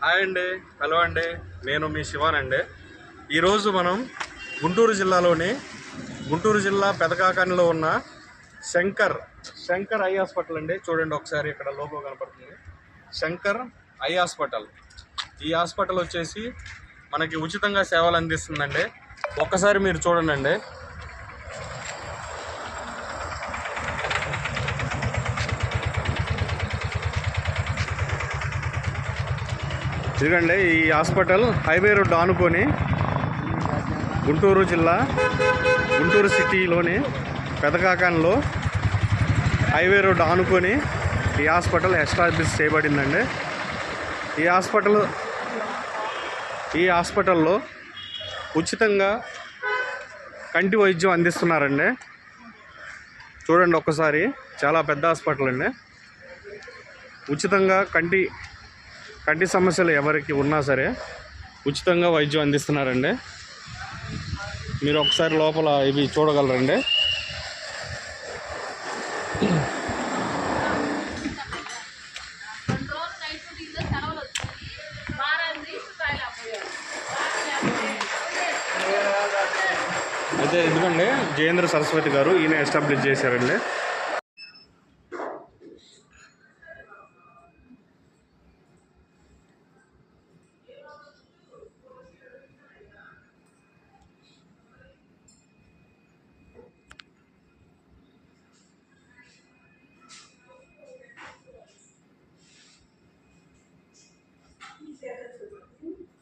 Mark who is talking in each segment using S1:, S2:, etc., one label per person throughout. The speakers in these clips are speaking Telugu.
S1: హాయ్ అండి, హలో అండి. నేను మీ శివాన్ అండి. ఈరోజు మనం గుంటూరు జిల్లా పెదకాకానిలో ఉన్న శంకర్ ఐ హాస్పిటల్ అండి. చూడండి ఒకసారి, ఇక్కడ లోగో కనపడుతుంది, శంకర్ ఐ హాస్పిటల్. ఈ హాస్పిటల్ వచ్చేసి మనకి ఉచితంగా సేవలు అందిస్తుందండి. ఒక్కసారి మీరు చూడండి. ఇదిగండి ఈ హాస్పిటల్ హైవే రోడ్ ఆనుకొని గుంటూరు సిటీలోని పెదకాకానిలో హైవే రోడ్ ఆనుకొని ఈ హాస్పిటల్ ఎస్టాబ్లిష్ చేయబడిందండి. ఈ హాస్పిటల్లో ఉచితంగా కంటి వైద్యం అందిస్తున్నారండి. చూడండి ఒక్కసారి, చాలా పెద్ద హాస్పిటల్ అండి. ఉచితంగా కంటి సమస్యలు ఎవరికి ఉన్నా సరే ఉచితంగా వైద్యం అందిస్తున్నారండి. మీరు ఒకసారి లోపల ఇవి చూడగలరండి. అయితే ఎందుకండి జయేంద్ర సరస్వతి గారు ఈయన ఎస్టాబ్లిష్ చేశారండి.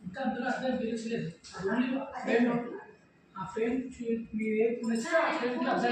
S2: ఇంకా అందులో అర్థం తెలియలేదు. ఆ ఫ్రేమ్ మీరు ఏ అర్థం